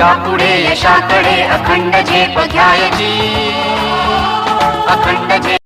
यापुढे यशाकडे अखंड झेप घ्यायची, अखंड झेप.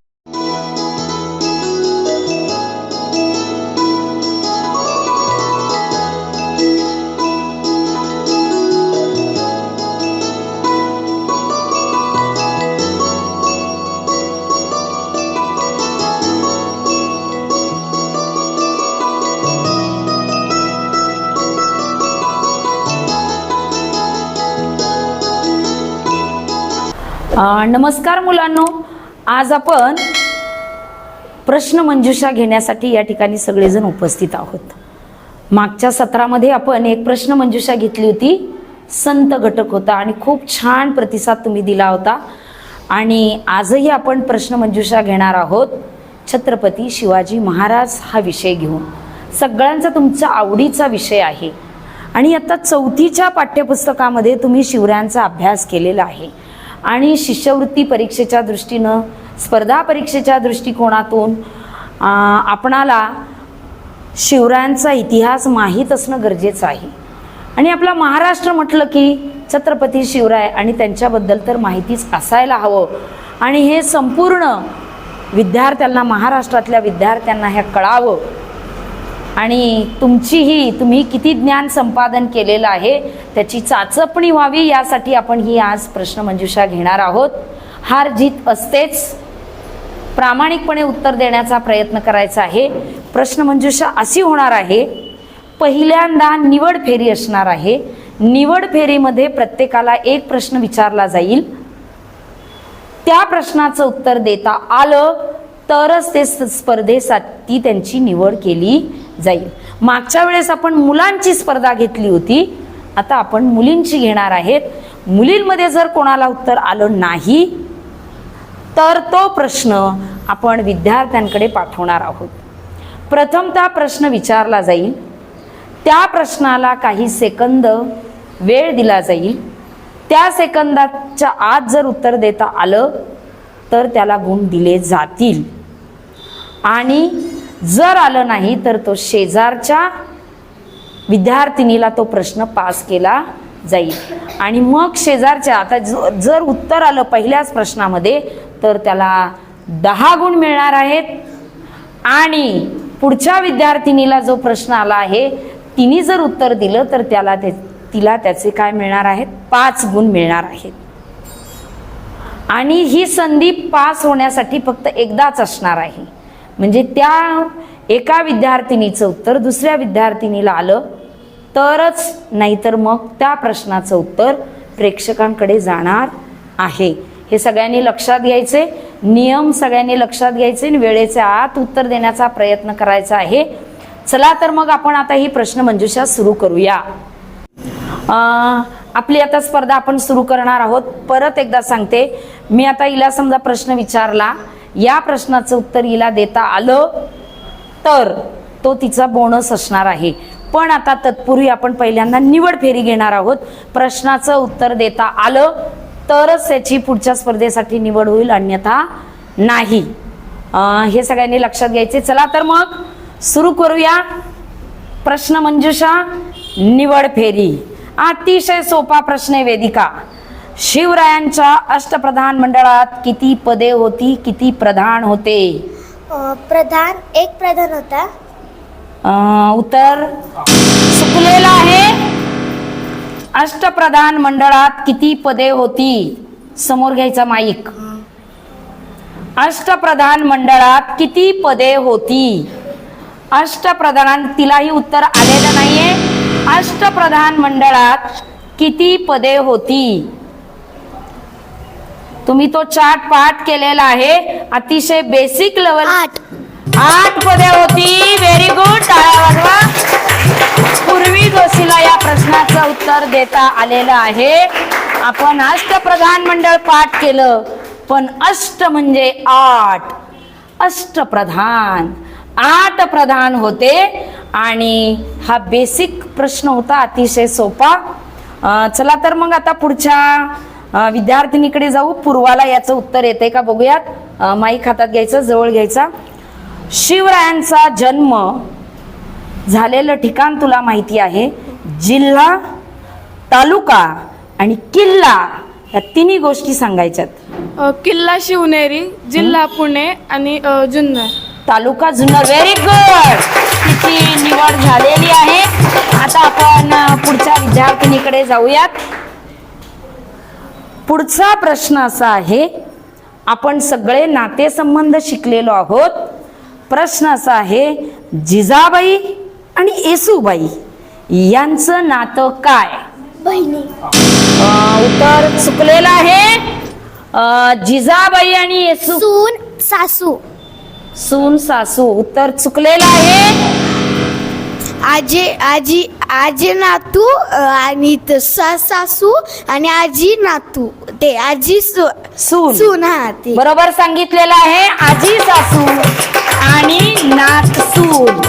नमस्कार मुलांनो, आज आपण प्रश्न मंजुषा घेण्यासाठी या ठिकाणी सगळेजण उपस्थित आहोत. मागच्या सत्रामध्ये आपण एक प्रश्न मंजुषा घेतली होती, संत घटक होता आणि खूप छान प्रतिसाद तुम्ही दिला होता. आणि आजही आपण प्रश्न मंजुषा घेणार आहोत छत्रपती शिवाजी महाराज हा विषय घेऊन. सगळ्यांचा तुमचा आवडीचा विषय आहे आणि आता 4थीच्या पाठ्यपुस्तकामध्ये तुम्ही शिवरायांचा अभ्यास केलेला आहे आणि शिष्यवृत्ती परीक्षेच्या दृष्टीनं, स्पर्धा परीक्षेच्या दृष्टिकोनातून आपणाला शिवरायांचा इतिहास माहीत असणं गरजेचं आहे. आणि आपला महाराष्ट्र म्हटलं की छत्रपती शिवराय आणि त्यांच्याबद्दल तर माहितीच असायला हवं. आणि हे संपूर्ण विद्यार्थ्यांना, महाराष्ट्रातल्या विद्यार्थ्यांना हे कळावं. आणि तुम्ही किती ज्ञान संपादन केलेलं आहे त्याची चाचपणी व्हावी, यासाठी आपण ही आज प्रश्न मंजुषा घेणार आहोत. हार जीत असतेच, प्रामाणिकपणे उत्तर देण्याचा प्रयत्न करायचा आहे. प्रश्न मंजुषा अशी होणार आहे, पहिल्यांदा निवड फेरी असणार आहे. निवड फेरीमध्ये प्रत्येकाला एक प्रश्न विचारला जाईल. त्या प्रश्नाचं उत्तर देता आलं तरच ते स्पर्धेसाठी त्यांची निवड केली जाईल. मागच्या वेळेस आपण मुलांची स्पर्धा घेतली होती, आता आपण मुलींची घेणार आहेत. मुलींमध्ये जर कोणाला उत्तर आलं नाही तर तो प्रश्न आपण विद्यार्थ्यांकडे पाठवणार आहोत. प्रथमतः प्रश्न विचारला जाईल, त्या प्रश्नाला काही सेकंद वेळ दिला जाईल. त्या सेकंदाच्या आत जर उत्तर देता आलं तर त्याला गुण दिले जातील आणि जर आलं नाही तर तो शेजारच्या विद्यार्थिनीला तो प्रश्न पास केला जाईल. आणि मग शेजारच्या, आता जर उत्तर आलं पहिल्याच प्रश्नामध्ये तर त्याला 10 गुण मिळणार आहेत. आणि पुढच्या विद्यार्थिनीला जो प्रश्न आला आहे तिने जर उत्तर दिलं तर तिला त्याचे काय मिळणार आहेत, 5 गुण मिळणार आहेत. आणि ही संधी पास होण्यासाठी फक्त एकदाच असणार आहे. म्हणजे त्या एका विद्यार्थिनीचं उत्तर दुसऱ्या विद्यार्थिनीला आलं तरच, नाहीतर मग त्या प्रश्नाचं उत्तर प्रेक्षकांकडे जाणार आहे. हे सगळ्यांनी लक्षात घ्यायचे, नियम सगळ्यांनी लक्षात घ्यायचे आणि वेळेच्या आत उत्तर देण्याचा प्रयत्न करायचा आहे. चला तर मग आपण आता ही प्रश्न मंजुषा सुरू करूया. आपली आता स्पर्धा आपण सुरू करणार आहोत. परत एकदा सांगते, मी आता हिला समजा प्रश्न विचारला, या प्रश्नाचं उत्तर हिला देता आलं तर तो तिचा बोनस असणार आहे. पण आता तत्पूर्वी आपण पहिल्यांदा निवड फेरी घेणार आहोत. प्रश्नाचं उत्तर देता आलं तरच त्याची पुढच्या स्पर्धेसाठी निवड होईल, अन्यथा नाही. हे सगळ्यांनी लक्षात घ्यायचे. चला तर मग सुरू करूया प्रश्न मंजुषा, निवड फेरी. अतिशय सोपा प्रश्न आहे वेदिका. शिवरायांच्या अष्टप्रधान मंडळात किती पदे होती, किती प्रधान होते? एक प्रधान होता. उत्तर चुकलेलं आहे. अष्टप्रधान मंडळात किती पदे होती? समोर घ्यायचा माईक. अष्टप्रधान मंडळात किती पदे होती? अष्टप्रधान, तिलाही उत्तर आलेलं नाहीये. अष्टप्रधान मंडळात किती पदे होती? तुम्ही तो चार्ट पाठ केलेला आहे, अतिशय बेसिक लेवल. 8 पदे होती. व्हेरी गुड, टाळ्या वाजवा. पूर्वी जोशीला या प्रश्नाचं उत्तर देता आलेलं आहे. आपण अष्टप्रधान मंडळ पाठ केलं, पण अष्ट म्हणजे 8, अष्टप्रधान 8 प्रधान होते. आणि हा बेसिक प्रश्न होता, अतिशय सोपा. चला तर मग आता पुढच्या विद्यार्थिनीकडे जाऊ. पूर्वाला याचं उत्तर येते का बघूयात. माईक हातात घ्यायचं, जवळ घ्यायचा. शिवरायांचा जन्म झालेलं ठिकाण तुला माहिती आहे? जिल्हा, तालुका आणि किल्ला या तिन्ही गोष्टी सांगायच्यात. किल्ला शिवनेरी, जिल्हा पुणे आणि जुन्नर. तालुका जुन्नर. Very good. तिची निवड झालेली आहे. आता आपण पुढच्या विद्यार्थिनीकडे जाऊयात. पुढचा प्रश्न असा आहे, आपण सगळे नातेसंबंध शिकलेलो आहोत. प्रश्न असा आहे, जिजाबाई आणि येसूबाई यांचं नातं काय? बहिणी. उत्तर चुकलेलं आहे. जिजाबाई आणि येसू सून सासू. सून सासू. उत्तर चुकलेलं आहे. आजी आजी आजी नातू आणि सासू आणि आजी नातू. ते आजी सून. सून. हा ते बरोबर सांगितलेलं आहे. आजी सासू आणि नात सून.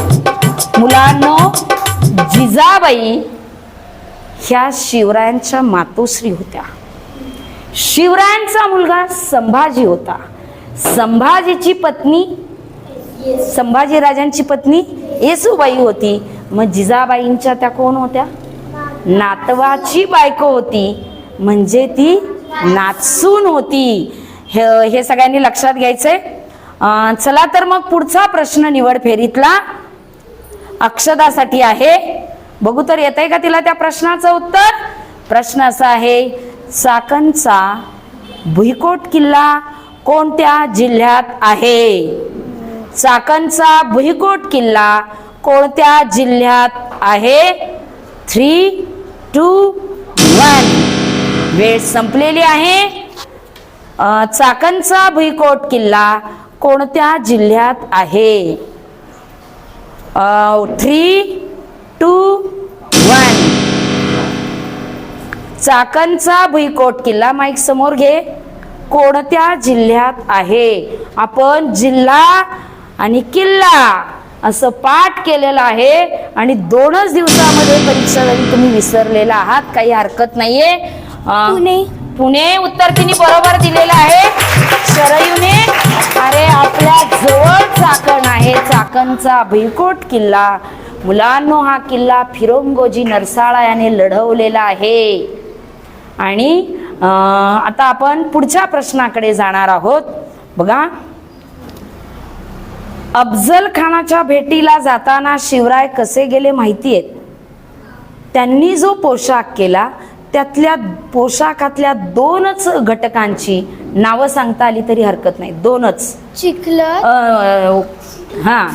मुलांनो, जिजाबाई ह्या शिवरायांच्या मातोश्री होत्या. शिवरायांचा मुलगा संभाजी होता. संभाजीची पत्नी, संभाजी राजांची पत्नी येसूबाई होती. मग जिजाबाईंच्या त्या कोण होत्या? नातवाची बायको होती, म्हणजे ती नातसून होती. हे सगळ्यांनी लक्षात घ्यायचंय. चला तर मग पुढचा प्रश्न निवड फेरीतला अक्षदासाठी आहे. बघू तर येतंय का तिला त्या प्रश्नाचं उत्तर. प्रश्न असा आहे, चाकणचा भुईकोट किल्ला कोणत्या जिल्ह्यात आहे? चाकणचा भुईकोट किल्ला कोणत्या जिल्ह्यात आहे? 3, 2, 1. वेळ संपलेली आहे. चाकणचा भुईकोट किल्ला कोणत्या जिल्ह्यात आहे? 3, 2, 1. चाकणचा भुईकोट किल्ला, माईक समोर घे, कोणत्या जिल्ह्यात आहे? आपण जिल्हा आणि किल्ला असं पाठ केलेलं आहे आणि 2च दिवसामध्ये परीक्षा झाली. तुम्ही विसरलेला आहात, काही हरकत नाहीये. पुणे. पुणे. उत्तर तिने बरोबर दिलेलं आहे. शरयूने. अरे आपल्या जवळ चाकण आहे. चाकणचा भुईकोट किल्ला. मुलांनो, हा किल्ला फिरोंगोजी नरसाळा याने लढवलेला आहे. आणि आता आपण पुढच्या प्रश्नाकडे जाणार आहोत. बघा, अफजल खानाच्या भेटीला जाताना शिवराय कसे गेले माहिती आहेत? त्यांनी जो पोशाख केला त्यातल्या पोशाखातल्या 2च घटकांची नावं सांगता आली तरी हरकत नाही. 2च. चिखलत. हा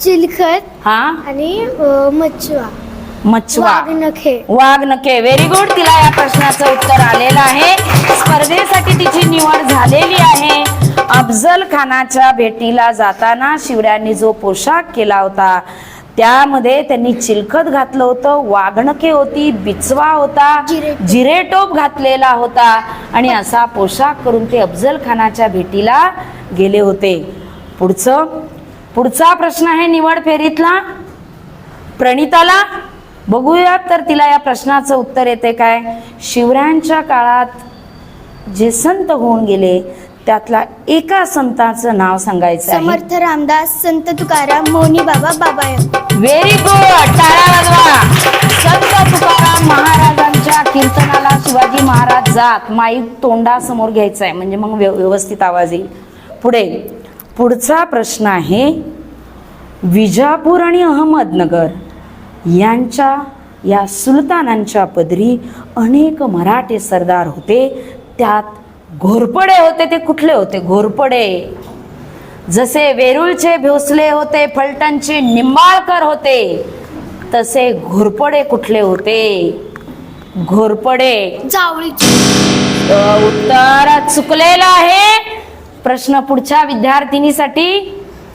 चिलखत हा आणि मच्छवा. मच्छवा. वाघनखे. वाघनखे. Very good. तिला या प्रश्नाचं उत्तर आलेलं आहे. स्पर्धेसाठी तिची निवड झालेली आहे. अफजल खानाच्या भेटीला जाताना शिवरायांनी जो पोशाख केला होता त्यामध्ये त्यांनी चिलखत घातलं होतं, वाघनखे होती, बिचवा होता, जिरेटोप घातलेला होता आणि पोशाख करून ते अफजल खानाच्या भेटीला गेले होते. पुढचा प्रश्न आहे निवड फेरीतला प्रणिताला. बघूया तर तिला या प्रश्नाचं उत्तर येते काय. शिवरायांच्या काळात जे संत होऊन गेले त्यातला एका संताचं नाव सांगायचं आहे. समर्थ रामदास, संत तुकाराम, मौनी बाबा, बाबा. Very good. टाळ्या वाजवा. संत तुकाराम महाराजांच्या कीर्तनाला शिवाजी महाराज जात. माईक तोंडासमोर घ्यायचा आहे म्हणजे मग व्यवस्थित आवाज येईल. पुढचा प्रश्न आहे, विजापूर आणि अहमदनगर यांच्या या सुलतानांच्या पदरी अनेक मराठे सरदार होते. त्यात घोरपडे होते. ते कुठले होते? घोरपडे. जसे वेरूळचे भोसले होते, फलटणचे निंबाळकर होते, तसे घोरपडे कुठले होते? घोरपडे. जावळीचे. उत्तर चुकलेलं आहे. प्रश्न पुढच्या विद्यार्थिनीसाठी.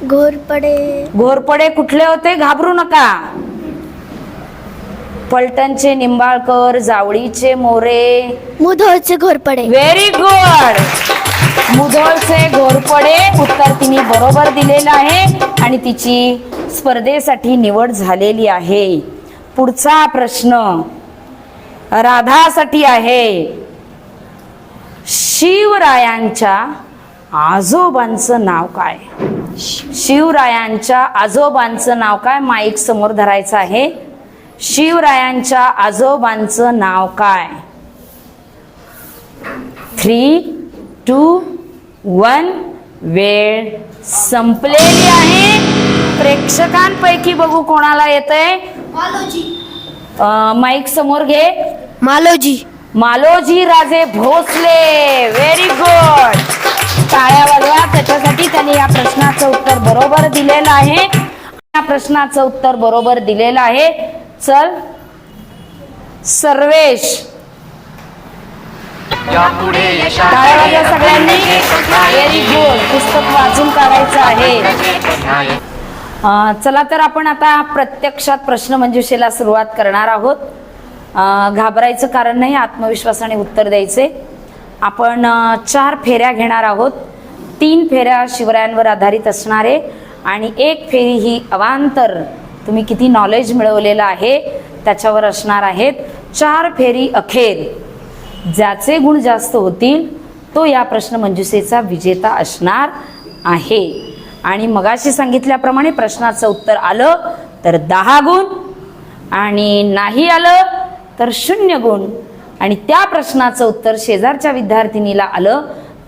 घोरपडे कुठले होते? घाबरू नका. फलटणचे निंबाळकर, जावळीचे मोरे, मुधोळचे घोरपडे. Very good. मुधोळचे घोरपडे उत्तर तिने बरोबर दिलेलं आहे आणि तिची स्पर्धेसाठी निवड झालेली आहे. पुढचा प्रश्न राधासाठी आहे. शिवरायांच्या आजोबांचं नाव काय? शिवरायांच्या आजोबांचं नाव काय? माईक समोर धरायचं आहे. शिवरायांच्या आजोबांचं नाव काय? 3, 2, 1 वेळ संपलेली आहे. प्रेक्षकांपैकी बघू कोणाला येतंय. माईक समोर घे. मालोजी राजे भोसले. Very good. टाळ्या वाजवा त्याच्यासाठी. त्यांनी या प्रश्नाचं उत्तर बरोबर दिलेलं आहे. या प्रश्नाचं उत्तर बरोबर दिलेलं आहे. चल सर्वेश, यापुढे टाळ्या वाजवा सगळ्यांनी. Very good. पुस्तक वाचून काढायचं आहे. चला तर आपण आता प्रत्यक्षात प्रश्नमंजुषेला सुरुवात करणार आहोत. घाबरायचं कारण नाही, आत्मविश्वासाने उत्तर द्यायचे. आपण 4 फेऱ्या घेणार आहोत. 3 फेऱ्या शिवरायांवर आधारित असणारे आणि 1 फेरी ही अवांतर तुम्ही किती नॉलेज मिळवलेलं आहे त्याच्यावर असणार आहेत. 4 फेरी अखेर ज्याचे गुण जास्त होतील तो या प्रश्नमंजुषेचा विजेता असणार आहे. आणि मगाशी सांगितल्याप्रमाणे प्रश्नाचं उत्तर आलं तर 10 गुण आणि नाही आलं तर 0 गुण. आणि त्या प्रश्नाचं उत्तर शेजारच्या विद्यार्थिनीला आलं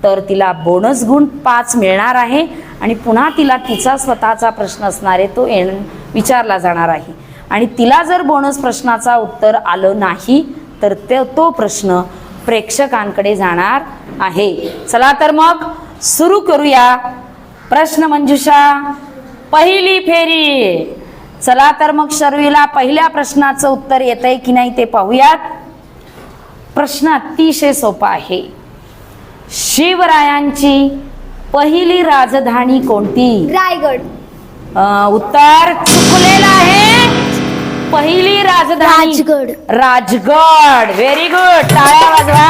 तर तिला बोनस गुण 5 मिळणार आहे. आणि पुन्हा तिला तिचा स्वतःचा प्रश्न असणार आहे तो विचारला जाणार आहे. आणि तिला जर बोनस प्रश्नाचा उत्तर आलं नाही तर तो प्रश्न प्रेक्षकांकडे जाणार आहे. चला तर मग सुरू करूया प्रश्नमंजुषा पहिली फेरी. चला तर मग शर्वीला पहिल्या प्रश्नाचं उत्तर येतंय की नाही ते पाहूयात. प्रश्न अतिशय सोपा आहे. शिवरायांची पहिली राजधानी कोणती? रायगड. उत्तर चुकलेलं आहे. पहिली राजधानी राजगड. Very good. टाळ्या वाजवा.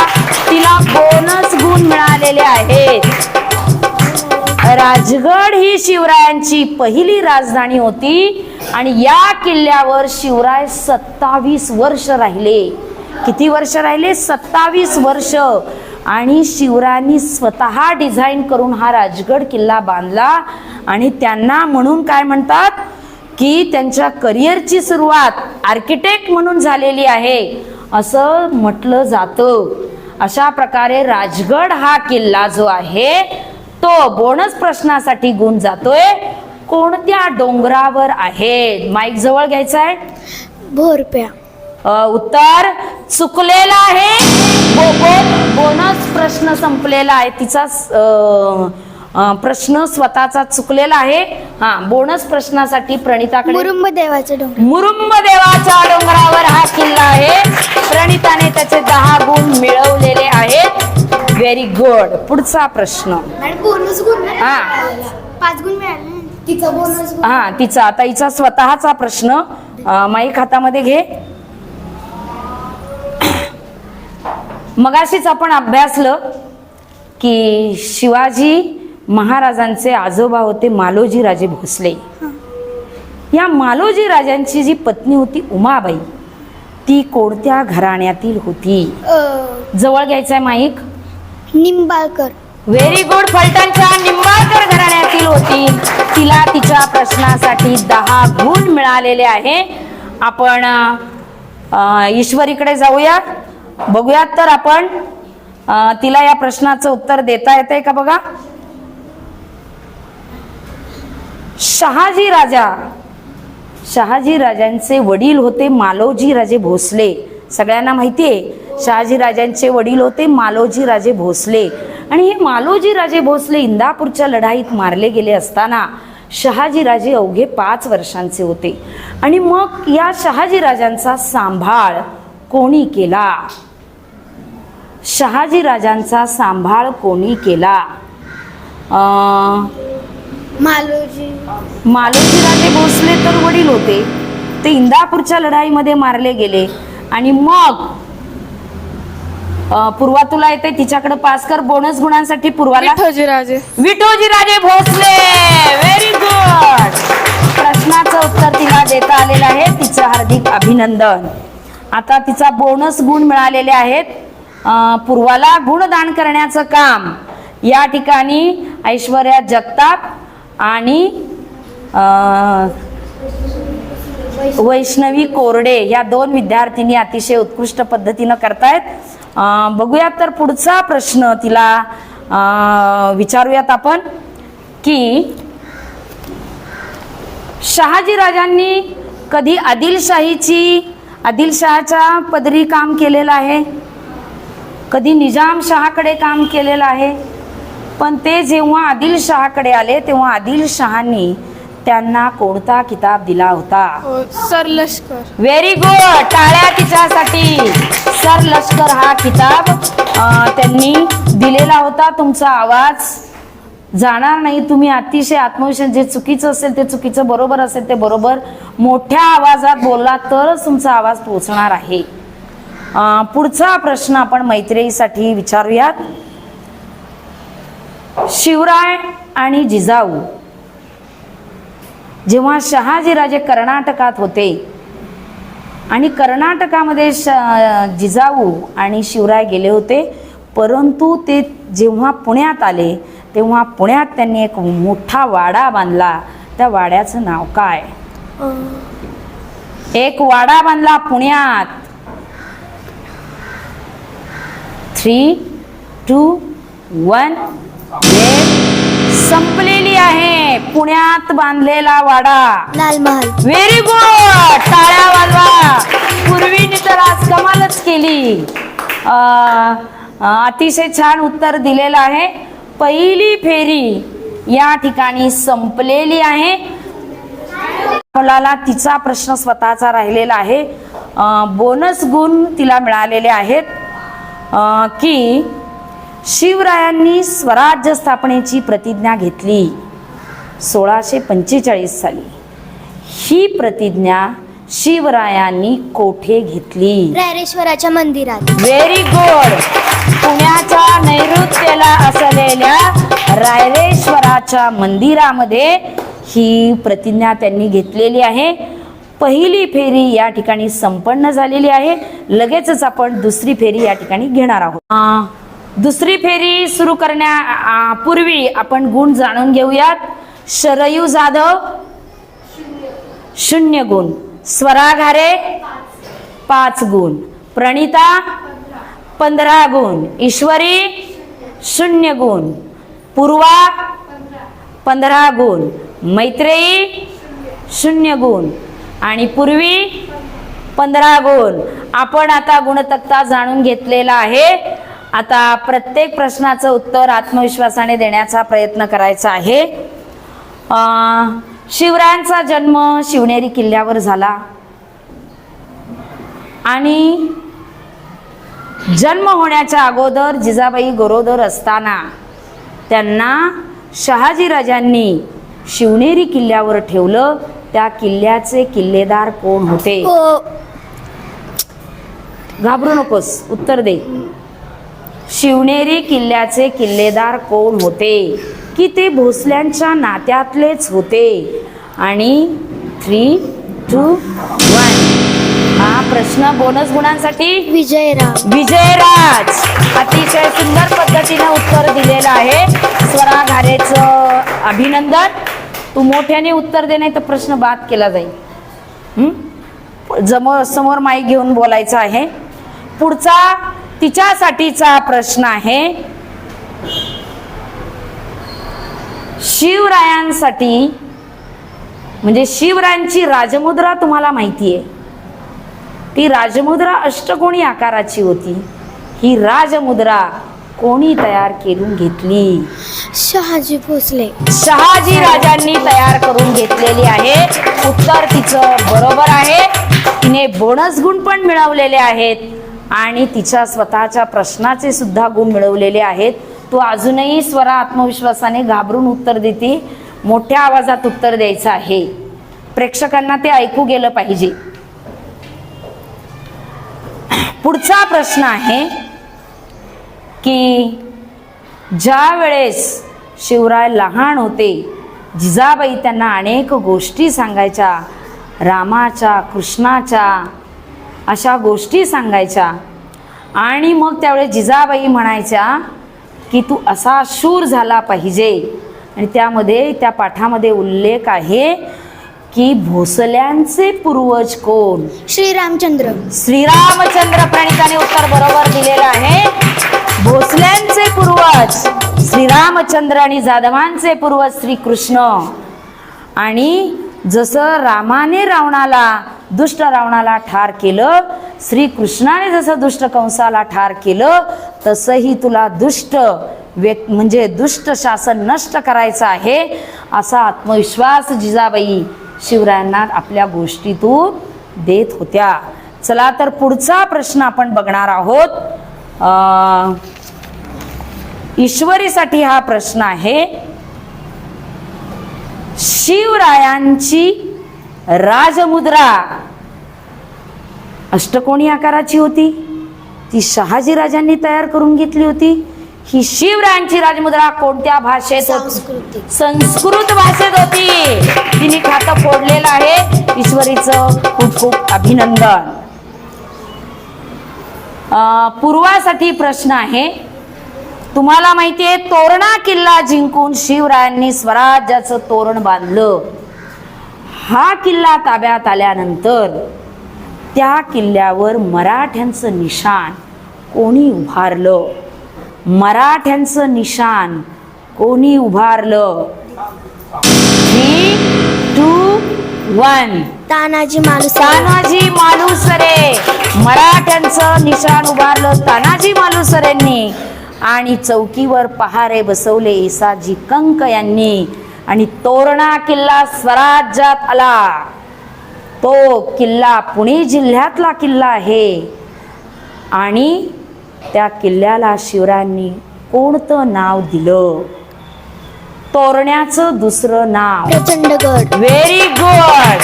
तिला बोनस गुण मिळालेले आहेत. राजगड ही शिवरायांची पहिली राजधानी होती आणि या किल्ल्यावर शिवराय 27 वर्ष राहिले. किती वर्ष राहिले? 27 वर्ष. आणि शिवरायांनी स्वतः डिझाईन करून हा राजगड किल्ला बांधला. आणि त्यांना म्हणून काय म्हणतात की त्यांच्या करिअरची सुरुवात आर्किटेक्ट म्हणून झालेली आहे असं म्हटलं जातं. अशा प्रकारे राजगड हा किल्ला जो आहे तो बोनस प्रश्नासाठी गुण जातोय. कोणत्या डोंगरावर आहे? माईक जवळ घ्यायचा आहे. भोरप्या. उत्तर चुकलेलं आहे. बोनस प्रश्न संपलेला आहे. तिचा प्रश्न स्वतःचा चुकलेला आहे. बोनस प्रश्नासाठी प्रणिताकडे मुरुंब देवाचा डोंगर. मुरुंब देवाच्या डोंगरावर हा किल्ला आहे. प्रणिताने त्याचे 10 गुण मिळवलेले आहेत. Very good. पुढचा प्रश्न. बोनस गुण. 5 गुण मिळाले. तिचा बोनस गुण. तिचा आता हिचा स्वतःचा प्रश्न. माईक हातामध्ये घे. मगाशीच आपण अभ्यासलं की शिवाजी महाराजांचे आजोबा होते मालोजी राजे भोसले. या मालोजी राजांची जी पत्नी होती उमाबाई ती कोणत्या घराण्यातील होती? जवळ घ्यायचंय माईक. निंबाळकर. Very good. फलटणच्या निंबाळकर घराण्यातील होती. तिला तिच्या प्रश्नासाठी 10 गुण मिळालेले आहे. आपण ईश्वरीकडे जाऊयात. बघूयात तर आपण तिला या प्रश्नाचं उत्तर देता येतंय का बघा. शहाजी राजांचे वडील होते मालोजी राजे भोसले. सगळ्यांना माहितीये शहाजी राजांचे वडील होते मालोजी राजे भोसले. आणि हे मालोजी राजे भोसले इंदापूरच्या लढाईत मारले गेले असताना शहाजी राजे अवघे 5 वर्षांचे होते. आणि मग या शहाजी राजांचा सांभाळ कोणी केला? शहाजी राजांचा सांभाळ कोणी केला? मालोजी राजे भोसले तर वडील होते. ते इंदापूरच्या लढाईमध्ये मारले गेले. आणि मग पूर्वा तुला येते तिच्याकडे पास कर. बोनस गुणांसाठी पूर्वाला विठोजी राजे भोसले. Very good. प्रश्नाचं उत्तर तिला देता आलेलं आहे. तिचं हार्दिक अभिनंदन. आता तिचा बोनस गुण मिळालेले आहेत. पूर्वाला गुणदान करण्याचं काम या ठिकाणी ऐश्वर्या जगताप आणि वैष्णवी कोरडे या 2 विद्यार्थिनी अतिशय उत्कृष्ट पद्धतीनं करतायत. बघूयात तर पुढचा प्रश्न तिला विचारूयात आपण की शहाजी राजांनी कधी आदिलशहाच्या पदरी काम केलेलं आहे, कधी निजामशहाकडे काम केलेलं आहे. पण ते जेव्हा आदिलशहाकडे आले तेव्हा आदिलशहांनी त्यांना कोणता किताब दिला होता? सर लष्कर. व्हेरी गुड, टाळ्या तिच्यासाठी. सर लष्कर हा किताब त्यांनी दिलेला होता. तुमचा आवाज जाणार नाही, तुम्ही अतिशय आत्मविश्वास, जे चुकीचं असेल ते चुकीचं, बरोबर असेल ते बरोबर, मोठ्या आवाजात बोलला तरच तुमचा आवाज पोहोचणार आहे. पुढचा प्रश्न आपण मैत्रेयीसाठी विचारूयात. शिवराय आणि जिजाऊ जेव्हा शहाजीराजे कर्नाटकात होते आणि कर्नाटकामध्ये जिजाऊ आणि शिवराय गेले होते, परंतु ते जेव्हा पुण्यात आले तेव्हा पुण्यात त्यांनी एक मोठा वाडा बांधला. त्या वाड्याचं नाव काय? एक वाडा बांधला पुण्यात. 3, 2, 1 संपलेली आहे. पुण्यात बांधलेला वाडा लालमहाल. व्हेरी गुड, टाळ्या वाजवा. पूर्वीने तर आज कमालच केली. अतिशय छान उत्तर दिलेलं आहे. पहिली फेरी या ठिकाणी संपलेली आहे. मुलाला तिचा प्रश्न स्वतःचा राहिलेला आहे. बोनस गुण तिला मिळालेले आहेत की शिवरायांनी स्वराज्य स्थापनेची प्रतिज्ञा घेतली 1645 साली. ही प्रतिज्ञा शिवरायांनी कोठे घेतली? रायरेश्वराच्या मंदिरात. Very good. पुण्याच्या नैऋत्येला असलेल्या रायरेश्वराच्या मंदिरामध्ये ही प्रतिज्ञा त्यांनी घेतलेली आहे. पहिली फेरी या ठिकाणी संपन्न झालेली आहे. लगेचच आपण दुसरी फेरी या ठिकाणी घेणार आहोत. दुसरी फेरी सुरू करण्यापूर्वी आपण गुण जाणून घेऊयात. शरयू जाधव 0 गुण, स्वरा घारे 5 गुण, प्रणिता 15 गुण, ईश्वरी 0 गुण, पूर्वा 15 गुण, मैत्रेयी 0 गुण आणि पूर्वी 15 गुण. आपण आता गुणतक्ता जाणून घेतलेला आहे. आता प्रत्येक प्रश्नाचं उत्तर आत्मविश्वासाने देण्याचा प्रयत्न करायचा आहे. शिवरायांचा जन्म शिवनेरी किल्ल्यावर झाला आणि जन्म होण्याच्या अगोदर जिजाबाई गरोदर असताना त्यांना शहाजीराजांनी शिवनेरी किल्ल्यावर ठेवलं. त्या किल्ल्याचे किल्लेदार कोण होते? घाबरू नकोस, उत्तर दे. शिवनेरी किल्ल्याचे किल्लेदार कोण होते? की ते भोसल्यांच्या नात्यातलेच होते. आणि 3, 2, 1 हा प्रश्न बोनस गुणांसाठी विजयराज. अतिशय सुंदर पद्धतीने उत्तर दिलेलं आहे. स्वरा घारेचं अभिनंदन. तू मोठ्याने उत्तर दे, नाही तर प्रश्न बाद केला जाईल. समोर माईक घेऊन बोलायचं आहे. पुढचा तिच्यासाठीचा प्रश्न आहे. शिवरायांसाठी म्हणजे शिवरायांची राजमुद्रा तुम्हाला माहिती आहे. ती राजमुद्रा अष्टकोनी आकाराची होती. ही राजमुद्रा कोणी तयार करून घेतली? शहाजी भोसले. शहाजी राजांनी तयार करून घेतलेली आहे. उत्तर तिचं बरोबर आहे. तिने बोनस गुण पण मिळवलेले आहेत आणि तिच्या स्वतःच्या प्रश्नाचे सुद्धा गुण मिळवलेले आहेत. तो अजूनही स्वरा आत्मविश्वासाने घाबरून उत्तर देते. मोठ्या आवाजात उत्तर द्यायचं आहे. प्रेक्षकांना ते ऐकू गेलं पाहिजे. पुढचा प्रश्न आहे की ज्या वेळेस शिवराय लहान होते, जिजाबाई त्यांना अनेक गोष्टी सांगायच्या, रामाच्या, कृष्णाच्या, अशा गोष्टी सांगायच्या. आणि मग त्यावेळेस जिजाबाई म्हणायच्या की तू असा शूर झाला पाहिजे. आणि त्यामध्ये त्या पाठामध्ये उल्लेख आहे की भोसल्यांचे पूर्वज कोण? श्रीरामचंद्र. श्रीरामचंद्र. प्रणिताने उत्तर बरोबर दिलेलं आहे. भोसल्यांचे पूर्वज श्रीरामचंद्र आणि जाधवांचे पूर्वज श्रीकृष्ण. आणि जसं रामाने दुष्ट रावणाला ठार केलं, श्रीकृष्णाने जसं दुष्ट कंसाला ठार केलं, तसंही तुला म्हणजे दुष्ट शासन नष्ट करायचं आहे, असा आत्मविश्वास जिजाबाई शिवरायांना आपल्या गोष्टीतून देत होत्या. चला तर पुढचा प्रश्न आपण बघणार आहोत. ईश्वरीसाठी हा प्रश्न आहे. शिवरायांची राजमुद्रा अष्टकोनी आकाराची होती. ती शहाजी राजांनी तयार करून घेतली होती. ही शिवरायांची राजमुद्रा कोणत्या भाषेत होती? संस्कृत भाषेत होती. तिने खातं फोडलेलं आहे. ईश्वरीचं खूप खूप अभिनंदन. पूर्वासाठी प्रश्न आहे. तुम्हाला माहिती आहे, तोरणा किल्ला जिंकून शिवरायांनी स्वराज्याचं तोरण बांधलं. हा किल्ला ताब्यात आल्यानंतर त्या किल्ल्यावर मराठ्यांचं निशाण कोणी उभारलं? मराठ्यांचं निशाण कोणी उभारलं? 3, 2, 1. तानाजी मालुसरे. तानाजी मालुसरे. मराठ्यांचं निशाण उभारलं तानाजी मालुसरेंनी. आणि चौकीवर पहारे बसवले येसाजी कंक यांनी. आणि तोरणा किल्ला स्वराज्यात आला. तो किल्ला पुणे जिल्ह्यातला किल्ला आहे. आणि त्या किल्ल्याला शिवरायांनी कोणतं नाव दिलं? तोरण्याचं दुसरं नाव प्रचंडगड. Very good.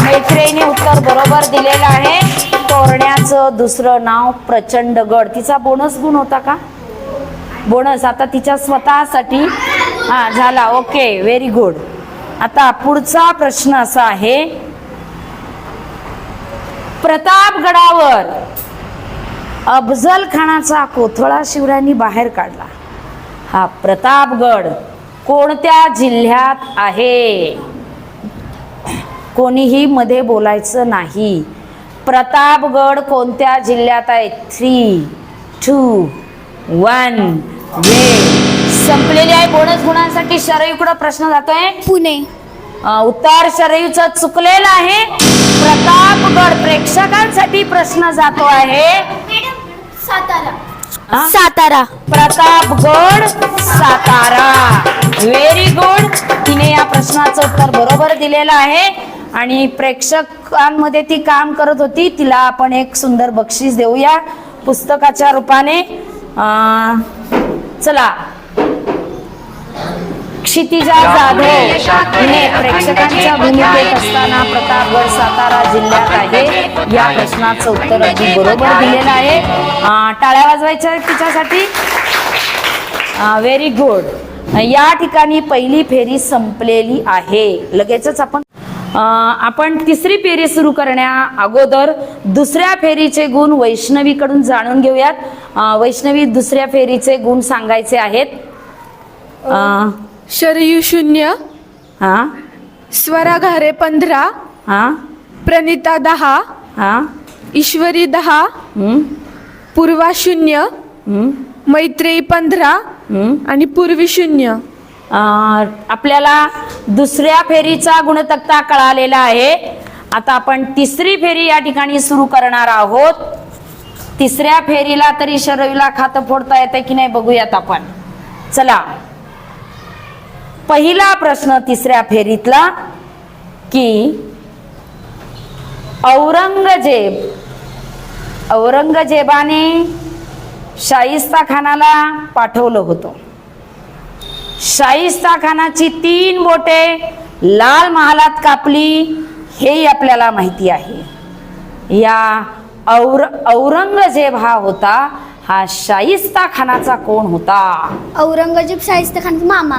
मैत्रिणीने उत्तर बरोबर दिलेलं आहे. तोरण्याचं दुसरं नाव प्रचंडगड. तिचा बोनस गुण होता का? बोनस आता तिच्या स्वतःसाठी झाला. Okay, very good. आता पुढचा प्रश्न असा आहे. प्रतापगडावर अफजल खानाचा कोथळा शिवरायांनी बाहेर काढला. हा प्रतापगड कोणत्या जिल्ह्यात आहे? कोणीही मध्ये बोलायचं नाही. प्रतापगड कोणत्या जिल्ह्यात आहे? 3, 2, 1. वेळ संपलेली आहे. बोनस गुणांसाठी शरयूकडे प्रश्न जातोय. पुणे. उत्तर शरयूचं चुकलेलं आहे. प्रतापगड. प्रेक्षकांसाठी प्रश्न जातो आहे. सातारा. प्रतापगड सातारा. Very good. तिने या प्रश्नाचं उत्तर बरोबर दिलेलं आहे. आणि प्रेक्षकांमध्ये ती काम करत होती. तिला आपण एक सुंदर बक्षीस देऊया पुस्तकाच्या रूपाने. चला, क्षितिजा जाधव हिने प्रेक्षकांच्या भूमिकेत असताना प्रतापगड सातारा जिल्ह्यात आहे या प्रश्नाचं उत्तर अगदी बरोबर दिलेलं आहे. टाळ्या वाजवायच्या तिच्यासाठी. Very good. या ठिकाणी पहिली फेरी संपलेली आहे. लगेचच आपण तिसरी फेरी सुरू करण्या अगोदर दुसऱ्या फेरीचे गुण वैष्णवीकडून जाणून घेऊयात. वैष्णवी, दुसऱ्या फेरीचे गुण सांगायचे आहेत. शरयू 0, स्वरा घारे 15, प्रणिता 10, ईश्वरी 10, पूर्वा 0, मैत्रेयी 15 आणि पूर्वी 0. आपल्याला दुसऱ्या फेरीचा गुणतक्ता कळालेला आहे. आता आपण तिसरी फेरी या ठिकाणी सुरू करणार आहोत. तिसऱ्या फेरीला तरी शरयूला खातं फोडता येते की नाही बघूयात आपण. चला, पहिला प्रश्न तिसऱ्या फेरीतला की औरंगजेबाने शाहिस्ता खानाला पाठवलं होतं. शाहिस्ता खानाची 3 बोटे लाल महालात कापली हे आपल्याला माहिती आहे. या औरंगजेब हा होता. हा शाहिस्ता खानाचा कोण होता? औरंगजेब शाहिस्ता खानचा मामा.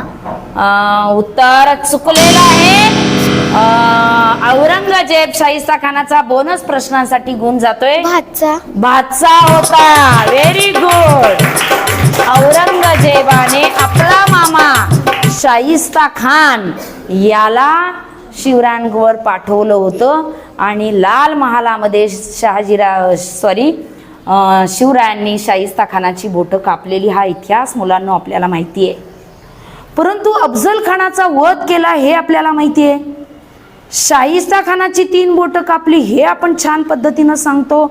उत्तर चुकलेलं आहे. औरंगजेब शाहिस्ता खानाचा बोनस प्रश्नांसाठी गुण जातोय. भाचा होता. Very good. औरंगजेबाने आपला मामा शाहिस्ता खान याला शिवरायांवर पाठवलं होतं आणि लाल महालामध्ये शिवरायांनी शाहिस्ता खानाची बोटं कापलेली हा इतिहास मुलांना आपल्याला माहिती आहे. परंतु अफजल खानाचा वध केला हे आपल्याला माहिती आहे. शाहिस्ता खानाची 3 बोटं कापली हे आपण छान पद्धतीनं सांगतो.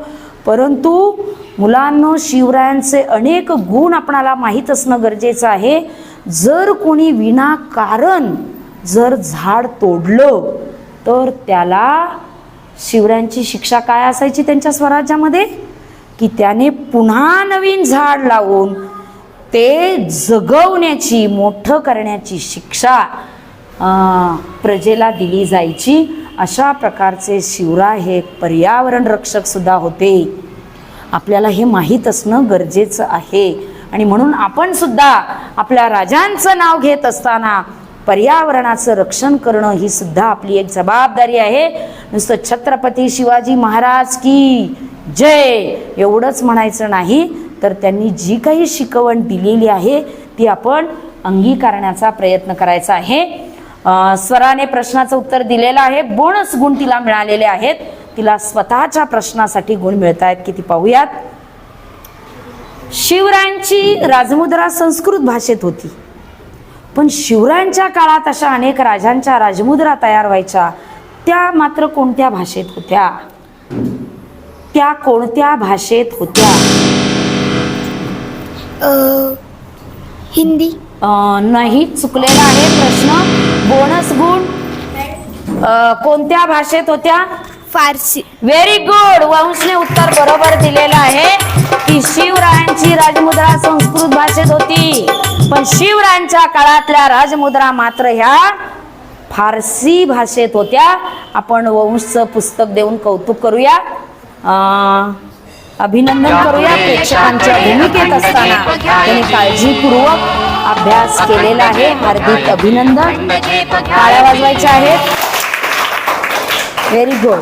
परंतु मुलांनो, शिवरायांचे अनेक गुण आपणाला माहीत असणं गरजेचं आहे. जर कोणी विनाकारण जर झाड तोडलं तर त्याला शिवरायांची शिक्षा काय असायची त्यांच्या स्वराज्यामध्ये, की त्याने पुन्हा नवीन झाड लावून ते जगवण्याची, मोठं करण्याची शिक्षा प्रजेला दिली जायची. अशा प्रकारचे शिवराय हे पर्यावरण रक्षक सुद्धा होते. आपल्याला हे माहीत असणं गरजेचं आहे. आणि म्हणून आपण सुद्धा आपल्या राजांचं नाव घेत असताना पर्यावरणाचं रक्षण करणं ही सुद्धा आपली एक जबाबदारी आहे. नुसतं छत्रपती शिवाजी महाराज की जय एवढंच म्हणायचं नाही, तर त्यांनी जी काही शिकवण दिलेली आहे ती आपण अंगीकारण्याचा प्रयत्न करायचा आहे. स्वराने प्रश्नाचं उत्तर दिलेलं आहे. बोनस गुण तिला मिळालेले आहेत. तिला स्वतःच्या प्रश्नासाठी गुण मिळत आहेत, किती पाहूयात. शिवरायांची राजमुद्रा संस्कृत भाषेत होती, पण शिवरायांच्या काळात अशा अनेक राजांच्या राजमुद्रा तयार व्हायच्या. त्या मात्र कोणत्या भाषेत होत्या? त्या कोणत्या भाषेत होत्या? हिंदी. नाही, चुकलेला आहे प्रश्न. बोनस गुण. कोणत्या भाषेत होत्या? फारसी. Very good. वंशने उत्तर बरोबर दिलेलं आहे की शिवरायांची राजमुद्रा संस्कृत भाषेत होती, पण शिवरायांच्या काळातल्या राजमुद्रा मात्र ह्या फारसी भाषेत होत्या. आपण वंशचं पुस्तक देऊन कौतुक करूया, अभिनंदन करूया. प्रेक्षकांच्या भूमिकेत असताना त्यांनी काळजीपूर्वक अभ्यास केलेला आहे. हार्दिक अभिनंदन. टाळ्या वाजवायच्या आहेत. Very good.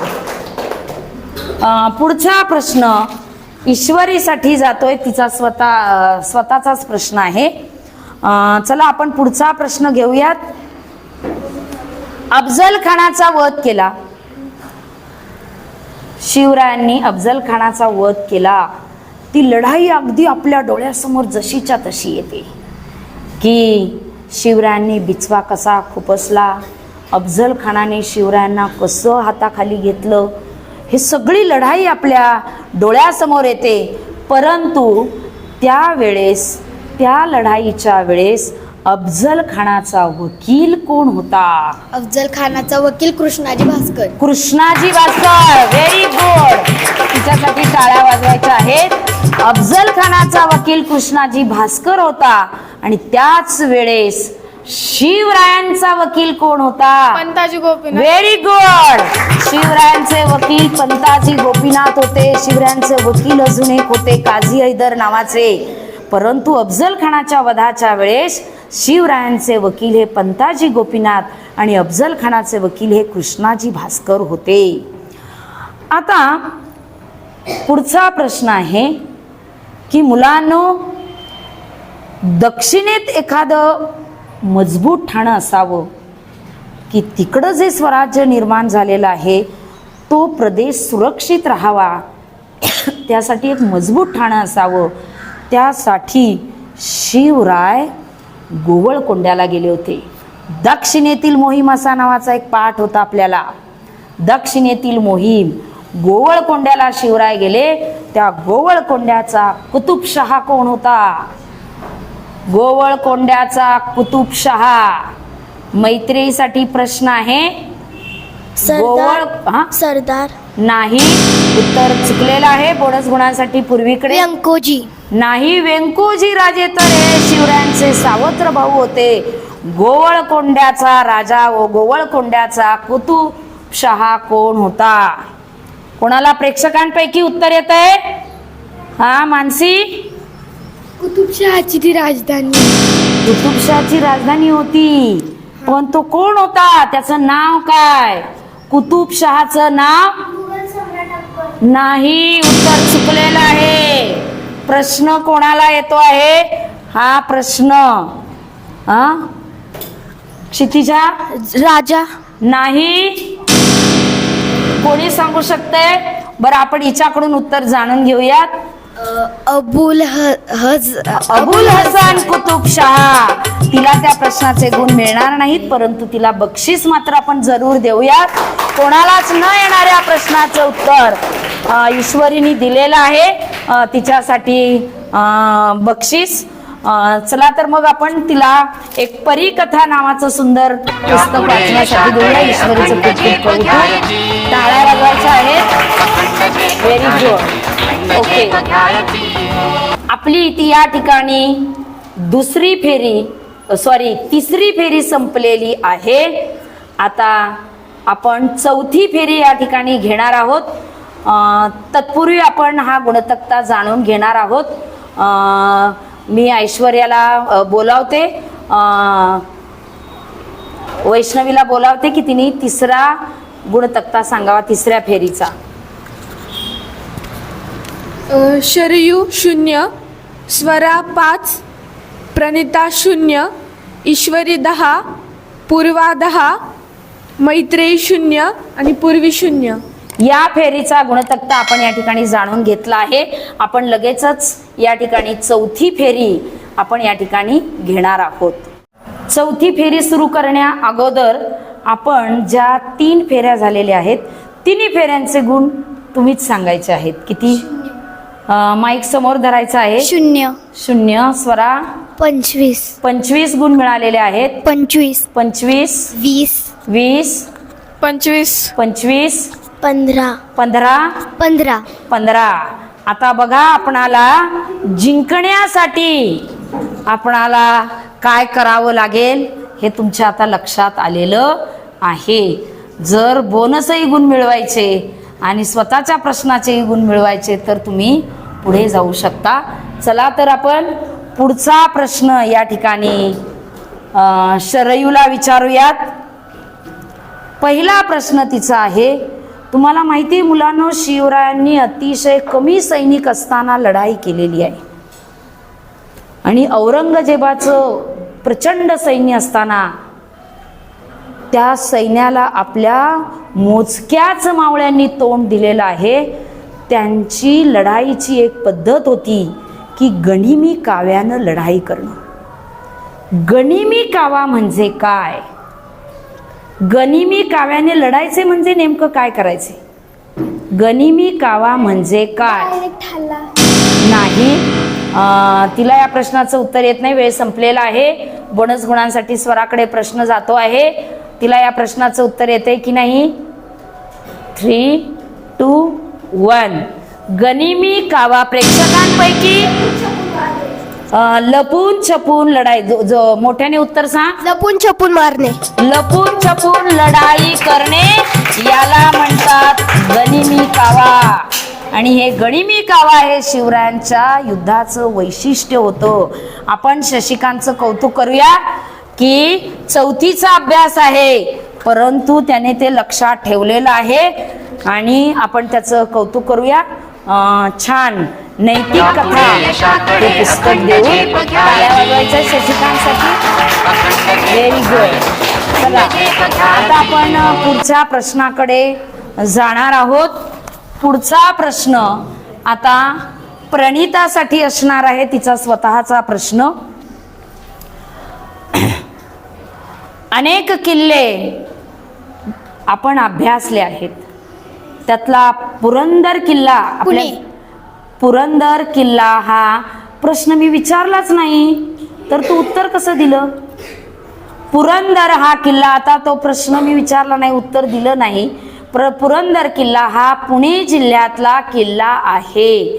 पुढचा प्रश्न ईश्वरीसाठी जातोय. तिचा स्वतःचाच प्रश्न आहे. चला आपण पुढचा प्रश्न घेऊयात. अफजल खानाचा वध केला. शिवरायांनी अफजल खानाचा वध केला. ती लढाई अगदी आपल्या डोळ्यासमोर जशीच्या तशी येते की शिवरायांनी बिचवा कसा खुपसला, अफजल खानाने शिवरायांना कसं हाताखाली घेतलं, हे सगळी लढाई आपल्या डोळ्यासमोर येते. परंतु त्यावेळेस, त्या लढाईच्या वेळेस अफजल खानाचा वकील कोण होता? अफजल खानाचा वकील कृष्णाजी भास्कर. कृष्णाजी भास्कर. Very good. तिच्यासाठी टाळ्या वाजवायच्या आहेत. अफजल खानाचा वकील कृष्णाजी भास्कर होता. आणि त्याच वेळेस शिवरायांचा वकील कोण होता? पंताजी गोपीनाथ. Very good. शिवरायांचे वकील पंताजी गोपीनाथ होते. शिवरायांचे वकील अजून एक होते काझी हैदर नावाचे. परंतु अफजल खानाच्या वधाच्या वेळेस शिवरायांचे वकील हे पंताजी गोपीनाथ आणि अफजल खानाचे वकील हे कृष्णाजी भास्कर होते. आता पुढचा प्रश्न आहे की मुलांनो, दक्षिणेत एखादं मजबूत ठाणं असावं की तिकडं जे स्वराज्य निर्माण झालेलं आहे तो प्रदेश सुरक्षित राहावा, त्यासाठी एक मजबूत ठाणं असावं. त्यासाठी शिवराय गोवळकोंड्याला गेले होते. दक्षिणेतील मोहीम असा नावाचा एक पाठ होता आपल्याला. दक्षिणेतील मोहीम. गोवळकोंड्याला शिवराय गेले. त्या गोवळकोंड्याचा कुतुबशहा कोण होता? गोवळकोंड्याचा कुतुबशहा. मैत्रीसाठी प्रश्न आहे. सरदार. नाही, उत्तर चुकलेलं आहे. बोनस गुणांसाठी पूर्वीकडे. व्यंकोजी. नाही, व्यंकोजी राजे तर हे शिवरायांचे सावत्र भाऊ होते. गोवळकोंड्याचा राजा व गोवळकोंड्याचा कुतुबशहा कोण होता? कोणाला प्रेक्षकांपैकी उत्तर येत आहे? हा, मानसी. कुतुबशहाची ती राजधानी. कुतुबशहाची राजधानी होती, पण तो कोण होता? त्याचं नाव काय? कुतुबशहाचं नाव नाही. उत्तर चुकलेलं आहे. प्रश्न कोणाला येतो आहे हा प्रश्न? क्षितिजा. राजा. नाही. कोणी सांगू शकते? बरं, आपण हिच्याकडून उत्तर जाणून घेऊयात. अबुल हसन कुतुब शहा. तिला त्या प्रश्नाचे गुण मिळणार नाहीत, परंतु तिला बक्षीस मात्र आपण जरूर देऊयात. कोणालाच न येणाऱ्या प्रश्नाचं उत्तर ईश्वरीने दिलेलं आहे, तिच्यासाठी बक्षीस. चला तर मग आपण तिला एक परीकथा नावाचं सुंदर पुस्तक वाचण्यासाठी देऊया. ईश्वरीचं खूप कौतुक. टाळ्या वाजवायच्या आहेत. Very good. ओके, आपली ती या ठिकाणी तिसरी फेरी संपलेली आहे. आता आपण चौथी फेरी या ठिकाणी घेणार आहोत. तत्पूर्वी आपण हा गुणतक्ता जाणून घेणार आहोत. मी ऐश्वर्याला बोलावते, वैष्णवीला बोलावते की तिने तिसरा गुणतक्ता सांगावा तिसऱ्या फेरीचा. शरयू 0, स्वरा 5, प्रणिता 0, ईश्वरी 10, पूर्वा 10, मैत्रेयी 0 आणि पूर्वी 0. या फेरीचा गुणतक्ता आपण या ठिकाणी जाणून घेतला आहे. आपण लगेचच या ठिकाणी चौथी फेरी आपण या ठिकाणी घेणार आहोत. चौथी फेरी सुरू करण्या अगोदर आपण ज्या 3 फेऱ्या झालेल्या आहेत, तिन्ही फेऱ्यांचे गुण तुम्हीच सांगायचे आहेत. किती? माईक समोर धरायचा आहे. 0 0. स्वरा 25 25 गुण मिळालेले आहेत. 25 25 20 20 25 25 15 15 15 15. आता बघा, आपणाला जिंकण्यासाठी आपणाला काय करावं लागेल हे तुमच्या आता लक्षात आलेलं आहे. जर बोनसही गुण मिळवायचे आणि स्वतःच्या प्रश्नाचेही गुण मिळवायचे तर तुम्ही पुढे जाऊ शकता. चला तर आपण पुढचा प्रश्न या ठिकाणी शरयूला विचारूयात. पहिला प्रश्न तिचा आहे. तुम्हाला माहिती आहे मुलांनो, शिवरायांनी अतिशय कमी सैनिक असताना लढाई केलेली आहे आणि औरंगजेबाचं प्रचंड सैन्य असताना त्या सैन्याला आपल्या मोजक्याच मावळ्यांनी तोंड दिलेलं आहे. त्यांची लढाईची एक पद्धत होती की गनिमी काव्यानं लढाई करणं. गनिमी कावा म्हणजे काय? गनिमी काव्याने लढायचे म्हणजे नेमकं काय करायचे? गनिमी कावा म्हणजे काय? नाही. तिला या प्रश्नाचं उत्तर येत नाही. वेळ संपलेला आहे. बोनस गुणांसाठी स्वराकडे प्रश्न जातो आहे. तिला या प्रश्नाचं उत्तर येते की नाही? 3, 2, 1. गनिमी कावा प्रेक्षकांपैकी लपून छपून लढाई. जो मोठ्याने उत्तर सांग. लपून छपून मारणे. लपून छपून लढाई करणे याला म्हणतात गनिमी कावा. आणि हे गनिमी कावा हे शिवरायांच्या युद्धाचं वैशिष्ट्य होतं. आपण शशिकांतचं कौतुक करूया की चौथीचा अभ्यास आहे, परंतु त्याने ते लक्षात ठेवलेलं आहे आणि आपण त्याचं कौतुक करूया. छान नैतिक कथा हे पुस्तक देऊन टाळ्या वाजवायच्या शशिकांतसाठी. Very good. चला आता आपण पुढच्या प्रश्नाकडे जाणार आहोत. पुढचा प्रश्न आता प्रणितासाठी असणार आहे, तिचा स्वतःचा प्रश्न. अनेक किल्ले आपण अभ्यासले आहेत. त्यातला पुरंदर किल्ला, आपल्या पुरंदर किल्ला हा प्रश्न मी विचारलाच नाही, तर तू उत्तर कसं दिलं? पुरंदर हा किल्ला, आता तो प्रश्न मी विचारला नाही, उत्तर दिलं नाही. पुरंदर किल्ला हा पुणे जिल्ह्यातला किल्ला आहे.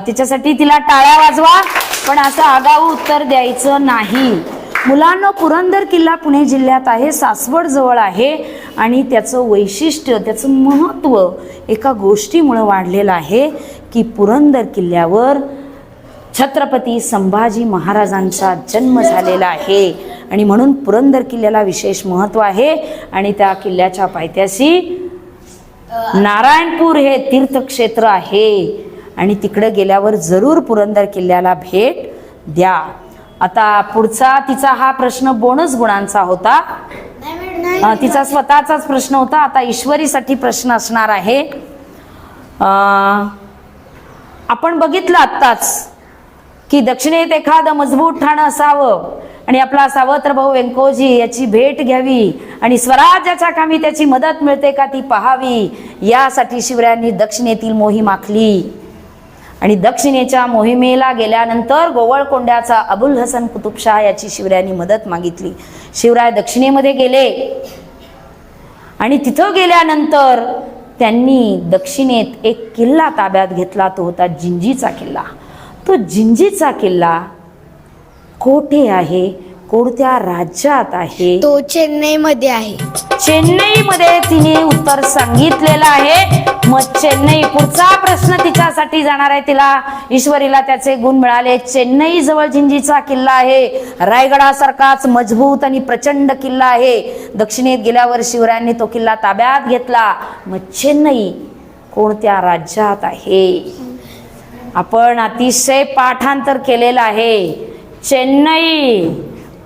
तिच्यासाठी तिला टाळ्या वाजवा, पण असं आगाऊ उत्तर द्यायचं नाही. मुलांना पुरंदर किल्ला पुणे जिल्ह्यात आहे, सासवड जवळ आहे आणि त्याचं वैशिष्ट्य, त्याचं महत्त्व एका गोष्टीमुळे वाढलेलं आहे की पुरंदर किल्ल्यावर छत्रपती संभाजी महाराजांचा जन्म झालेला आहे आणि म्हणून पुरंदर किल्ल्याला विशेष महत्त्व आहे. आणि त्या किल्ल्याच्या पायथ्याशी नारायणपूर हे तीर्थक्षेत्र आहे आणि तिकडे गेल्यावर जरूर पुरंदर किल्ल्याला भेट द्या. आता पुढचा तिचा हा प्रश्न बोनस गुणांचा होता. तिचा स्वतःचाच प्रश्न होता. आता ईश्वरीसाठी प्रश्न असणार आहे. आपण बघितलं आत्ताच की दक्षिणेत एखादं मजबूत ठाणं असावं आणि आपला सावत्र भाऊ व्यंकोजी याची भेट घ्यावी आणि स्वराज्याच्या कामी त्याची मदत मिळते का ती पाहावी, यासाठी शिवरायांनी दक्षिणेतील मोहीम आखली. आणि दक्षिणेच्या मोहिमेला गेल्यानंतर गोवळकोंड्याचा अबुल हसन कुतुबशाह याची शिवरायांनी मदत मागितली. शिवराय दक्षिणेमध्ये गेले आणि तिथं गेल्यानंतर त्यांनी दक्षिणेत एक किल्ला ताब्यात घेतला. तो होता जिंजीचा किल्ला. तो जिंजीचा किल्ला कोठे आहे, कोणत्या राज्यात आहे? तो चेन्नईमध्ये आहे. चेन्नईमध्ये तिने उत्तर सांगितलेलं आहे. मग चेन्नई, पुढचा प्रश्न तिच्यासाठी जाणार आहे. तिला ईश्वरीला त्याचे गुण मिळाले. चेन्नई जवळ जिंजीचा किल्ला आहे. रायगडासारखाच मजबूत आणि प्रचंड किल्ला आहे. दक्षिणेत गेल्यावर शिवरायांनी तो किल्ला ताब्यात घेतला. मग चेन्नई कोणत्या राज्यात आहे? आपण अतिशय पाठांतर केलेलं आहे. चेन्नई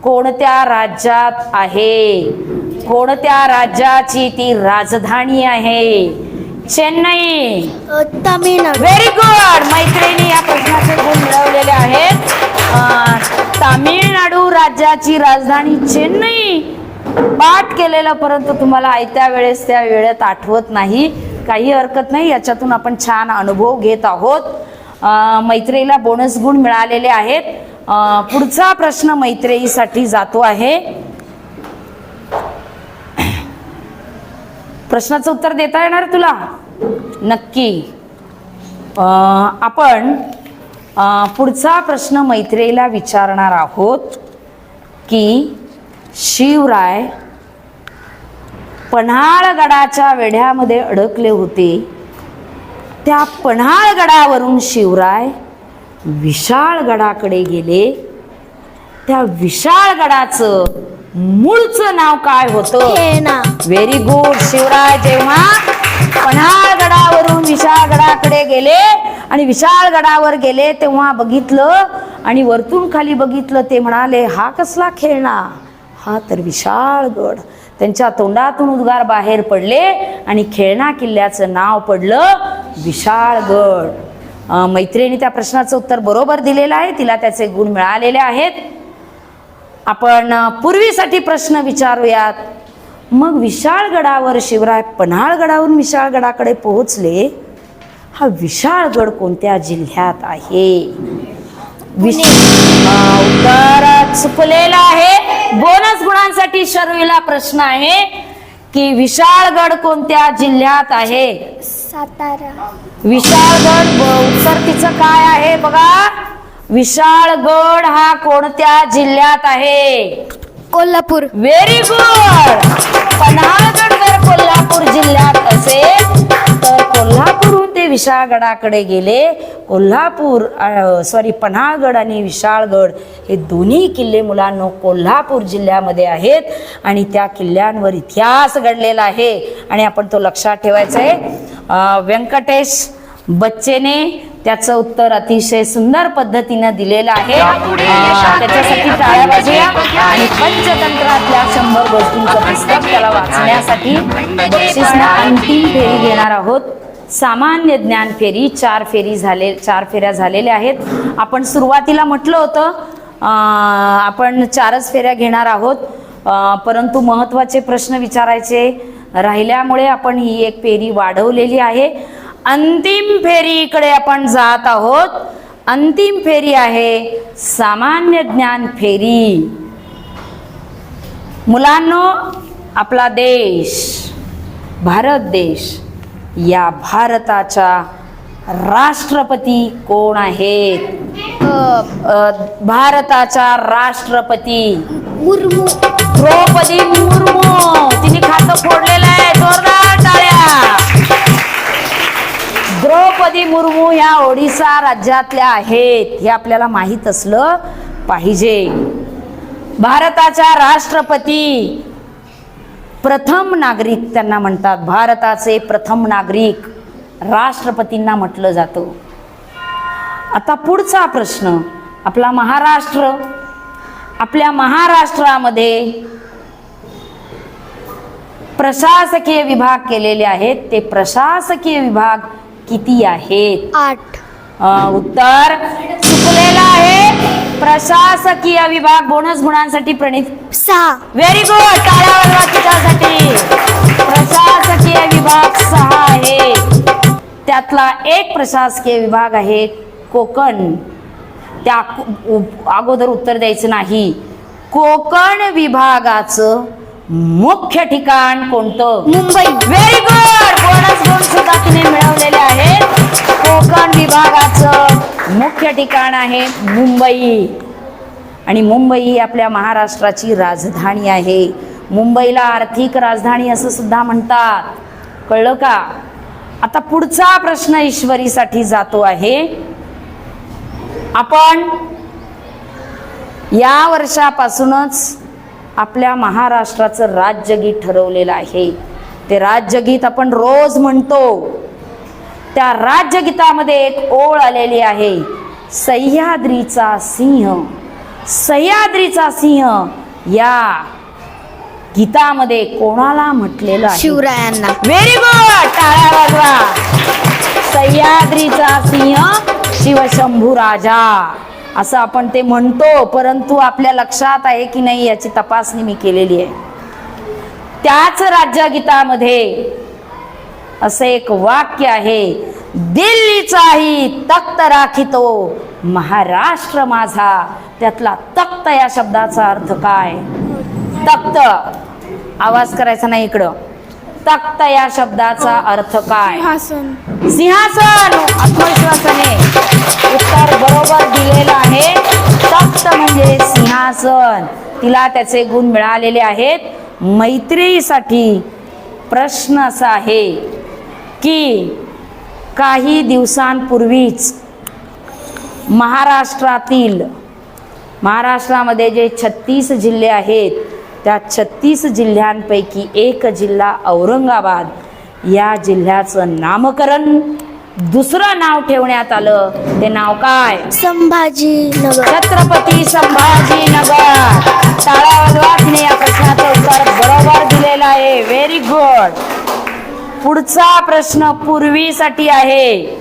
कोणत्या राज्यात आहे? कोणत्या राज्याची ती राजधानी आहे? चेन्नई. तामिळनाडू. Very good. मैत्रिणी या प्रश्नाचे गुण मिळवलेले आहेत. तामिळनाडू राज्याची राजधानी चेन्नई. पाठ केलेलं परंतु तुम्हाला आयत्या वेळेस त्या वेळेत आठवत नाही. काही हरकत नाही, याच्यातून आपण छान अनुभव घेत आहोत. मैत्रेयीला बोनस गुण मिळालेले आहेत. पुढचा प्रश्न मैत्रेयीसाठी जातो आहे. प्रश्नाचं उत्तर देता येणार तुला? नक्की. आपण पुढचा प्रश्न मैत्रेयीला विचारणार आहोत की शिवराय पन्हाळगडाच्या वेढ्यामध्ये अडकले होते. त्या पन्हाळगडावरून शिवराय विशाळगडाकडे गेले. त्या विशाळगडाचं मूळचं नाव काय होतं? Very good. शिवराय जेव्हा पन्हाळगडावरून विशाळगडाकडे गेले आणि विशाळगडावर गेले तेव्हा बघितलं आणि वरतून खाली बघितलं. ते म्हणाले, हा कसला खेळणा? हा तर विशाळगड. त्यांच्या तोंडातून उद्गार बाहेर पडले आणि खेळणा किल्ल्याचं नाव पडलं विशाळगड. मैत्रिणी त्या प्रश्नाचं उत्तर बरोबर दिलेलं आहे. तिला त्याचे गुण मिळालेले आहेत. आपण पूर्वीसाठी प्रश्न विचारूयात. मग विशाळगडावर शिवराय पन्हाळगडावरून विशाळगडाकडे पोहोचले. हा विशाळगड कोणत्या जिल्ह्यात आहे? उत्तर चुकलेलं आहे. बोनस गुणांसाठी शर्वीला प्रश्न आहे की विशाळगड कोणत्या जिल्ह्यात आहे? सातारा. विशाळगड उत्तर तिचं काय आहे बघा. विशाळगड हा कोणत्या जिल्ह्यात आहे? कोल्हापूर. Very good. पन्हाळगड जर कोल्हापूर जिल्ह्यात असेल तर कोल्हापूरहून ते विशाळगडाकडे गेले. पन्हाळगड आणि विशाळगड हे दोन्ही किल्ले मुलांनो कोल्हापूर जिल्ह्यामध्ये आहेत आणि त्या किल्ल्यांवर इतिहास घडलेला आहे आणि आपण तो लक्षात ठेवायचा आहे. व्यंकटेश बच्चेने त्याचं उत्तर अतिशय सुंदर पद्धतीनं दिलेलं आहे. त्याच्यासाठी टाळ्या वाजूया. आणि पंचतंत्रातल्या 100 गोष्टींचं पुस्तक त्याला वाचण्यासाठी बक्षीसनं अंतिम फेरी घेणार आहोत. सामान्य ज्ञान फेरी 4 फेऱ्या झालेल्या आहेत. आपण सुरुवातीला म्हटलं होतं आपण 4च फेऱ्या घेणार आहोत, परंतु महत्त्वाचे प्रश्न विचारायचे राहिल्यामुळे आपण ही एक फेरी वाढवलेली आहे. अंतिम फेरीकडे आपण जात आहोत. अंतिम फेरी आहे सामान्य ज्ञान फेरी. मुलांनो, आपला देश भारत देश, या भारताच्या राष्ट्रपती कोण आहेत? भारताच्या राष्ट्रपती मुर्मू. द्रौपदी मुर्मू. तिने खातं फोडलेलं आहे. जोरदार टाळ्या. द्रौपदी मुर्मू ह्या ओडिसा राज्यातल्या आहेत. हे आपल्याला माहीत असलं पाहिजे. भारताच्या राष्ट्रपती प्रथम नागरिक त्यांना म्हणतात. भारताचे प्रथम नागरिक राष्ट्रपतींना म्हटलं जातं. आता पुढचा प्रश्न, आपला महाराष्ट्र. आपल्या महाराष्ट्रामध्ये प्रशासकीय विभाग केलेले आहेत, ते प्रशासकीय विभाग किती आहेत? 8. उत्तर चुकलेलं आहे. प्रशासकीय विभाग बोनस गुणांसाठी प्रणित 6. Very good. टाळ्या वाजवा तिच्यासाठी. प्रशासकीय विभाग 6 आहे. त्यातला एक प्रशासकीय विभाग आहे कोकण. त्या अगोदर उत्तर द्यायचं नाही. कोकण विभागाचं मुख्य ठिकाण कोणतं? मुंबई. Very good. बोनस गुण सुद्धा तिने मिळवलेले आहेत. कोकण विभागाचं मुख्य ठिकाण आहे मुंबई. आणि मुंबई ही आपल्या महाराष्ट्राची राजधानी आहे. मुंबईला आर्थिक राजधानी असं सुद्धा म्हणतात. कळलं का? आता पुढचा प्रश्न ईश्वरीसाठी जातो आहे. आपण या वर्षापासूनच आपल्या महाराष्ट्राचं राज्यगीत ठरवलेलं आहे. ते राज्यगीत आपण रोज म्हणतो. त्या राज्यगीतामध्ये एक ओळ आलेली आहे, सह्याद्रीचा सिंह. सह्याद्रीचा सिंह या गीतामध्ये कोणाला म्हटलेलं आहे? शिवरायांना. Very good. टाळ्या वाजवा. सह्याद्रीचा सिंह शिवशंभू राजा असं आपण ते म्हणतो, परंतु आपल्या लक्षात आहे की नाही याची तपासणी मी केलेली आहे. त्याच राज्यगीतामध्ये असे एक वाक्य आहे, दिल्लीचाही तख्त राखितो महाराष्ट्र माझा. त्यातला तख्त या शब्दाचा अर्थ काय? तख्त. आवाज करायचा नाही इकडं. तख्त या शब्दाचा अर्थ काय? सिंहासन. सिंहासन. आत्मविश्वासाने उत्तर बरोबर दिलेलं आहे. तख्त म्हणजे सिंहासन. तिला त्याचे गुण मिळालेले आहेत. मैत्रीसाठी प्रश्न असा आहे की काही दिवसांपूर्वीच महाराष्ट्रामध्ये जे 36 जिल्हे आहेत त्या 36 जिल्ह्यांपैकी एक जिल्हा औरंगाबाद, या जिल्ह्याचं नामकरण दुसरं नाव ठेवण्यात आलं. ते नाव काय? संभाजीनगर. छत्रपती संभाजीनगर. टाळ्या वाजवा. तिने या प्रश्नाचं उत्तर बरोबर दिलेलं आहे. Very good. पुढचा प्रश्न पूर्वीसाठी आहे.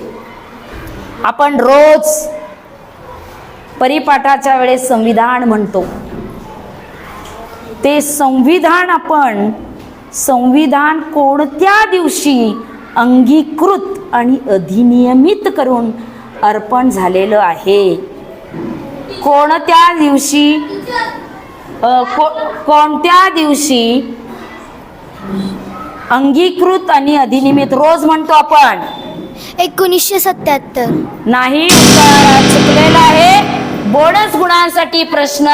आपण रोज परिपाठाच्या वेळेस संविधान म्हणतो. ते संविधान कोणत्या दिवशी अंगीकृत आणि अधिनियमित करून अर्पण झालेलं आहे? कोणत्या दिवशी अंगीकृत आणि अधिनियमित रोज म्हणतो आपण? 1977. नाही. चुकलेला आहे. बोनस गुणांसाठी प्रश्न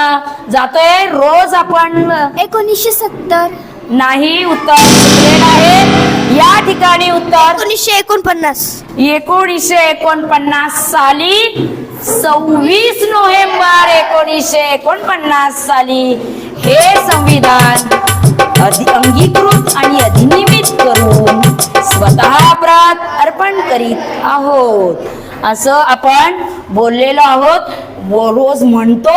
जातोय. रोज आपण 1970. नाही. उत्तर चुकलेलं आहे. या ठिकाणी उत्तर 1949. 1949 साली 26 नोव्हेंबर 1949 साली हे संविधान अंगीकृत आणि अधिनियमित करून स्वतः प्रत अर्पण करीत आहोत असं आपण बोललेलो आहोत. रोज म्हणतो,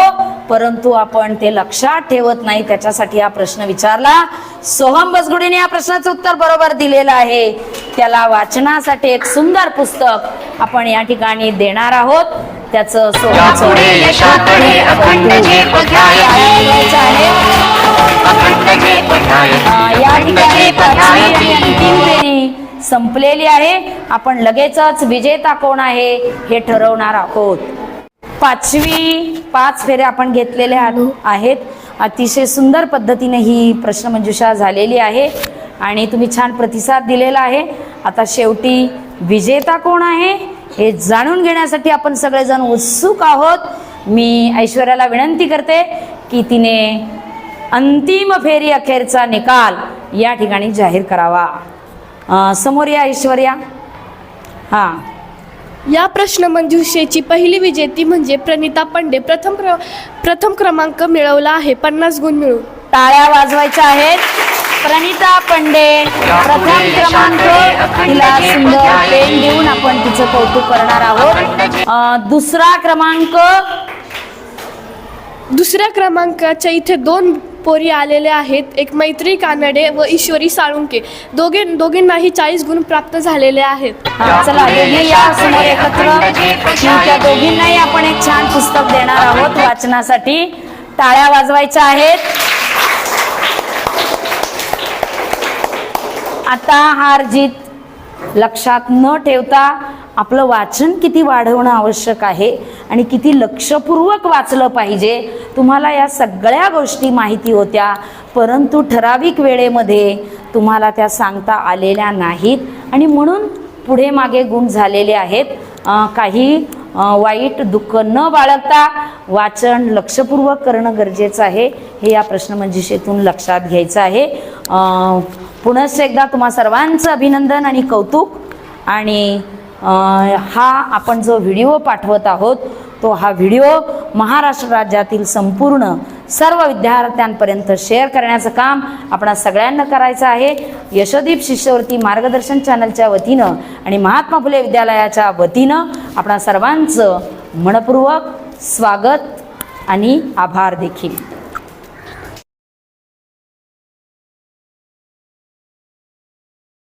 परंतु आपण ते लक्षात ठेवत नाही. त्याच्यासाठी हा प्रश्न विचारला. सोहम बसगुडेने या प्रश्नाचं उत्तर बरोबर दिलेलं आहे. त्याला वाचनासाठी एक सुंदर पुस्तक आपण या ठिकाणी देणार आहोत. त्याचं यापुढे यशाकडे अखंड झेप घ्यायची. अखंड झेप घ्यायची. या अखंड ठिकाणी झेप पाचवी आणि घ्यायची. अंतिम फेरी संपलेली आहे. आपण लगेचच विजेता कोण आहे हे ठरवणार आहोत. 5 फेऱ्या आपण घेतलेल्या आहेत. अतिशय सुंदर पद्धतीने ही प्रश्नमंजुषा झालेली आहे आणि तुम्ही छान प्रतिसाद दिलेला आहे. आता शेवटी विजेता कोण आहे हे जाणून घेण्यासाठी आपण सगळेजण उत्सुक आहोत. मी ऐश्वर्याला विनंती करते की तिने अंतिम फेरी अखेरचा निकाल या ठिकाणी जाहीर करावा. समोर या ऐश्वर्या. हां. या प्रश्नमंजुषेची पहिली विजेती म्हणजे प्रणिता पंडे. प्रथम क्रमांक मिळवला आहे 50 गुण मिळून. टाळ्या वाजवायच्या आहेत. प्रणिता पंडे प्रथम क्रमांक. तिला सुंदर पेन देऊन आपण तिचं कौतुक करणार आहोत. दुसऱ्या क्रमांकाच्या इथे 2 पोरी आलेल्या आहेत. एक मैत्री कानडे व ईश्वरी साळुंके. दोघींनाही 40 गुण प्राप्त झालेले आहेत. चला दोघी या समोर एकत्र. त्या दोघींनाही आपण एक छान पुस्तक देणार आहोत वाचनासाठी. टाळ्या वाजवायच्या आहेत. आता हार जीत लक्षात न ठेवता आपलं वाचन किती वाढवणं आवश्यक आहे आणि किती लक्षपूर्वक वाचलं पाहिजे. तुम्हाला या सगळ्या गोष्टी माहिती होत्या, परंतु ठराविक वेळेमध्ये तुम्हाला त्या सांगता आलेल्या नाहीत आणि म्हणून पुढे मागे गुण झालेले आहेत. काही वाईट दुःख न बाळगता वाचन लक्षपूर्वक करणं गरजेचं आहे, हे या प्रश्नमंजुषेतून लक्षात घ्यायचं आहे. पुनश्च एकदा तुम्हा सर्वांचं अभिनंदन आणि कौतुक. आणि हा आपण जो व्हिडिओ पाठवत आहोत तो हा व्हिडिओ महाराष्ट्र राज्यातील संपूर्ण सर्व विद्यार्थ्यांपर्यंत शेअर करण्याचं काम आपणा सगळ्यांना करायचं आहे. यशोदीप शिष्यवृत्ती मार्गदर्शन चॅनलच्या वतीनं आणि महात्मा फुले विद्यालयाच्या वतीनं आपणा सर्वांचं मनपूर्वक स्वागत आणि आभार देखील.